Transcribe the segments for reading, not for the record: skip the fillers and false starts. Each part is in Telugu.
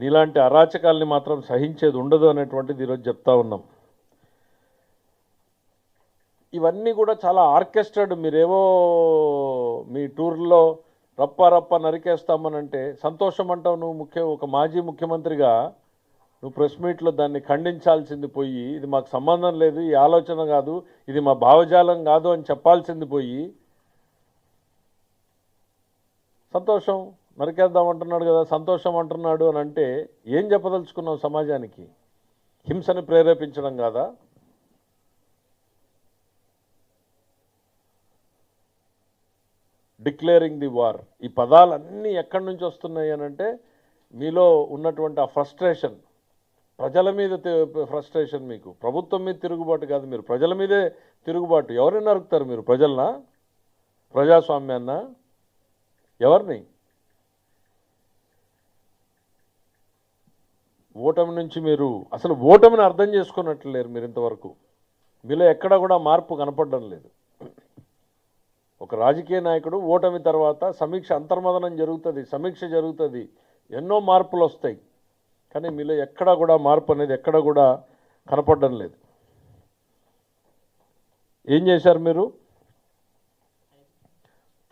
నీలాంటి అరాచకాల్ని మాత్రం సహించేది ఉండదు అనేటువంటిది ఈరోజు చెప్తా ఉన్నాం. ఇవన్నీ కూడా చాలా ఆర్కెస్ట్రాడ్. మీరేవో మీ టూర్లో రప్ప రప్ప నరికేస్తామనంటే సంతోషం అంటావు. నువ్వు ఒక మాజీ ముఖ్యమంత్రిగా నువ్వు ప్రెస్ మీట్లో దాన్ని ఖండించాల్సింది పోయి, ఇది మాకు సంబంధం లేదు, ఈ ఆలోచన కాదు, ఇది మా భావజాలం కాదు అని చెప్పాల్సింది పోయి, సంతోషం నరికేద్దామంటున్నాడు కదా, సంతోషం అంటున్నాడు అని అంటే ఏం చెప్పదలుచుకున్నావు సమాజానికి? హింసని ప్రేరేపించడం కాదా? డిక్లేరింగ్ ది వార్, ఈ పదాలన్నీ ఎక్కడి నుంచి వస్తున్నాయి అని అంటే మీలో ఉన్నటువంటి ఆ ఫ్రస్ట్రేషన్, ప్రజల మీద ఫ్రస్ట్రేషన్. మీకు ప్రభుత్వం మీద తిరుగుబాటు కాదు, మీరు ప్రజల మీదే తిరుగుబాటు. ఎవరిని నరుకుతారు మీరు? ప్రజలనా? ప్రజాస్వామ్యాన్నా? ఎవరిని? ఓటమి నుంచి మీరు అసలు ఓటమిని అర్థం చేసుకున్నట్లు లేరు మీరు ఇంతవరకు. మీలో ఎక్కడా కూడా మార్పు కనపడడం లేదు. ఒక రాజకీయ నాయకుడు ఓటమి తర్వాత సమీక్ష, అంతర్మదనం జరుగుతుంది, సమీక్ష జరుగుతుంది, ఎన్నో మార్పులు వస్తాయి. కానీ మీలో ఎక్కడా కూడా మార్పు అనేది ఎక్కడా కూడా కనపడడం లేదు. ఏం చేశారు మీరు?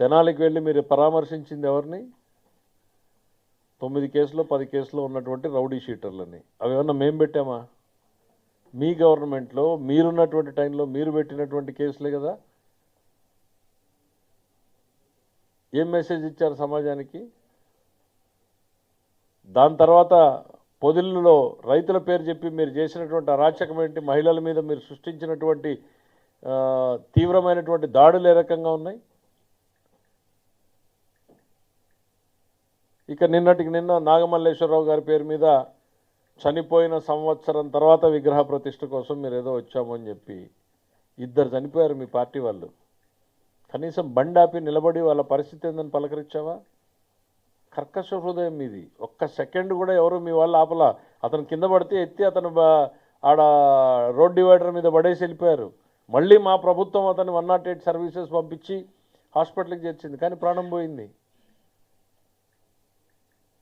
తెనాలికి వెళ్ళి మీరు పరామర్శించింది ఎవరిని? 9 కేసులో 10 కేసులో ఉన్నటువంటి రౌడీ షీటర్లని. అవి ఏమన్నా మేము పెట్టామా? మీ గవర్నమెంట్లో మీరున్నటువంటి టైంలో మీరు పెట్టినటువంటి కేసులే కదా. ఏం మెసేజ్ ఇచ్చారు సమాజానికి? దాని తర్వాత పొదిళ్ళలో రైతుల పేరు చెప్పి మీరు చేసినటువంటి అరాచకం ఏంటి? మహిళల మీద మీరు సృష్టించినటువంటి తీవ్రమైనటువంటి దాడులు ఏ రకంగా ఉన్నాయి? ఇక నిన్నటికి నిన్న నాగమల్లేశ్వరరావు గారి పేరు మీద చనిపోయిన సంవత్సరం తర్వాత విగ్రహ ప్రతిష్ఠ కోసం మీరు ఏదో వచ్చామని చెప్పి 2 చనిపోయారు మీ పార్టీ వాళ్ళు. కనీసం బండి ఆపి నిలబడి వాళ్ళ పరిస్థితి ఏందని పలకరించావా? కర్కశ హృదయం మీది. ఒక్క సెకండ్ కూడా ఎవరు మీ వాళ్ళు ఆపలా. అతను కింద పడితే ఎత్తి అతను ఆడ రోడ్ డివైడర్ మీద పడేసి వెళ్ళిపోయారు. మళ్ళీ మా ప్రభుత్వం అతను 108 సర్వీసెస్ పంపించి హాస్పిటల్కి చేర్చింది, కానీ ప్రాణం పోయింది.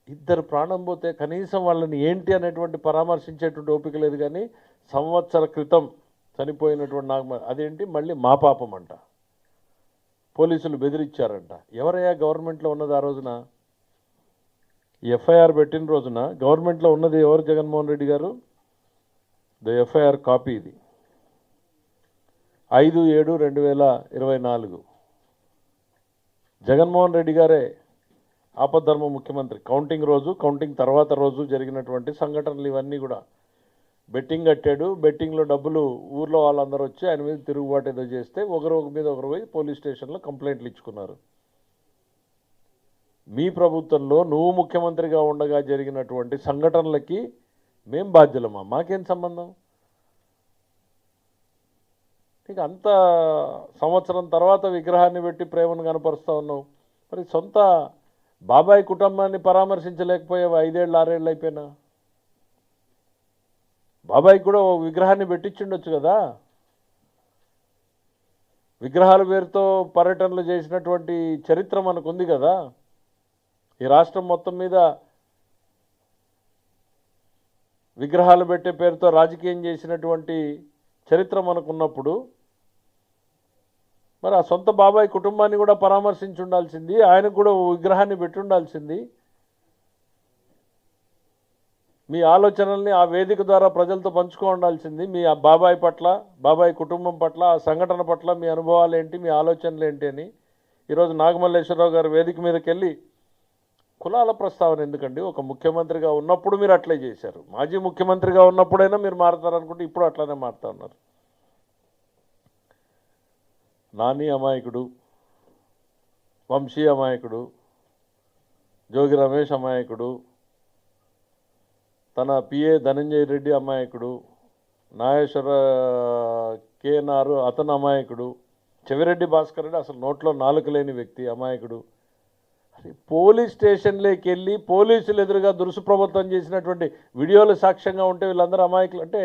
2 ప్రాణం పోతే కనీసం వాళ్ళని ఏంటి అనేటువంటి పరామర్శించేటువంటి ఓపిక లేదు. కానీ సంవత్సర క్రితం చనిపోయినటువంటి అదేంటి మళ్ళీ మా పాపం అంట. పోలీసులు బెదిరించారంట. ఎవరయ్యా గవర్నమెంట్లో ఉన్నది ఆ రోజున? ఎఫ్ఐఆర్ పెట్టిన రోజున గవర్నమెంట్లో ఉన్నది ఎవరు? జగన్మోహన్ రెడ్డి గారు. ద ఎఫ్ఐఆర్ కాపీ ఇది. 5/7/2024 జగన్మోహన్ రెడ్డి గారే ఆపద్ధర్మ ముఖ్యమంత్రి. కౌంటింగ్ రోజు, కౌంటింగ్ తర్వాత రోజు జరిగినటువంటి సంఘటనలు ఇవన్నీ కూడా. బెట్టింగ్ కట్టాడు, బెట్టింగ్లో డబ్బులు ఊర్లో వాళ్ళందరూ వచ్చి ఆయన మీద తిరుగుబాటు ఏదో చేస్తే ఒకరు మీద ఒకరు పోయి పోలీస్ స్టేషన్లో కంప్లైంట్లు ఇచ్చుకున్నారు. మీ ప్రభుత్వంలో నువ్వు ముఖ్యమంత్రిగా ఉండగా జరిగినటువంటి సంఘటనలకి మేం బాధ్యులమా? మాకేం సంబంధం? ఇక అంత సంవత్సరం తర్వాత విగ్రహాన్ని పెట్టి ప్రేమను కనపరుస్తూ ఉన్నావు. మరి సొంత బాబాయ్ కుటుంబాన్ని పరామర్శించలేకపోయావు. 5 ఏళ్ళు 6 ఏళ్ళు అయిపోయినా. బాబాయ్కి కూడా ఓ విగ్రహాన్ని పెట్టించుండొచ్చు కదా. విగ్రహాల పేరుతో పర్యటనలు చేసినటువంటి చరిత్ర మనకు ఉంది కదా. ఈ రాష్ట్రం మొత్తం మీద విగ్రహాలు పెట్టే పేరుతో రాజకీయం చేసినటువంటి చరిత్ర మనకున్నప్పుడు మరి ఆ సొంత బాబాయ్ కుటుంబాన్ని కూడా పరామర్శించి ఉండాల్సింది, ఆయనకు కూడా విగ్రహాన్ని పెట్టి ఉండాల్సింది. మీ ఆలోచనల్ని ఆ వేదిక ద్వారా ప్రజలతో పంచుకో ఉండాల్సింది. మీ ఆ బాబాయ్ పట్ల, బాబాయ్ కుటుంబం పట్ల, ఆ సంఘటన పట్ల మీ అనుభవాలు ఏంటి, మీ ఆలోచనలు ఏంటి అని. ఈరోజు నాగమల్లేశ్వరరావు గారు వేదిక మీదకి వెళ్ళి కులాల ప్రస్తావన ఎందుకండి? ఒక ముఖ్యమంత్రిగా ఉన్నప్పుడు మీరు అట్లే చేశారు. మాజీ ముఖ్యమంత్రిగా ఉన్నప్పుడైనా మీరు మారుతారనుకుంటే ఇప్పుడు అట్లనే మారుతా ఉన్నారు. నాని అమాయకుడు, వంశీ అమాయకుడు, జోగి రమేష్ అమాయకుడు, తన పిఏ ధనంజయ రెడ్డి అమాయకుడు, నాగేశ్వర కేఎన్ఆర్ అతను అమాయకుడు, చెవిరెడ్డి భాస్కర్ రెడ్డి అసలు నోట్లో నాలుక లేని వ్యక్తి అమాయకుడు. పోలీస్ స్టేషన్లోకి వెళ్ళి పోలీసులు ఎదురుగా దురుసు ప్రభుత్వం చేసినటువంటి వీడియోలు సాక్ష్యంగా ఉంటే వీళ్ళందరూ అమాయకులు అంటే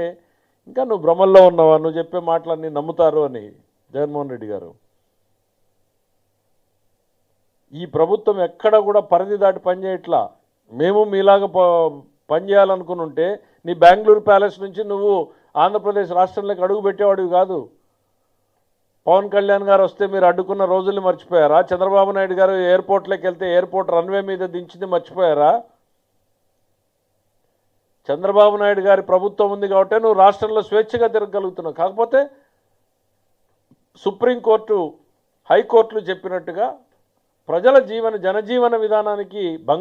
ఇంకా నువ్వు భ్రమల్లో ఉన్నావా? నువ్వు చెప్పే మాటలన్నీ నమ్ముతారు అని జగన్మోహన్ రెడ్డి గారు. ఈ ప్రభుత్వం ఎక్కడ కూడా పరిధి దాటి పనిచేయట్లా. మేము మీలాగా పనిచేయాలనుకుని ఉంటే నీ బెంగళూరు ప్యాలెస్ నుంచి నువ్వు ఆంధ్రప్రదేశ్ రాష్ట్రంలోకి అడుగు పెట్టేవాడివి కాదు. పవన్ కళ్యాణ్ గారు వస్తే మీరు అడ్డుకున్న రోజుల్ని మర్చిపోయారా? చంద్రబాబు నాయుడు గారు ఎయిర్పోర్ట్లోకి వెళ్తే ఎయిర్పోర్ట్ రన్వే మీద దించింది మర్చిపోయారా? చంద్రబాబు నాయుడు గారి ప్రభుత్వం ఉంది కాబట్టి నువ్వు రాష్ట్రంలో స్వేచ్ఛగా తిరగగలుగుతున్నావు. కాకపోతే సుప్రీంకోర్టు, హైకోర్టులు చెప్పినట్టుగా ప్రజల జనజీవన విధానానికి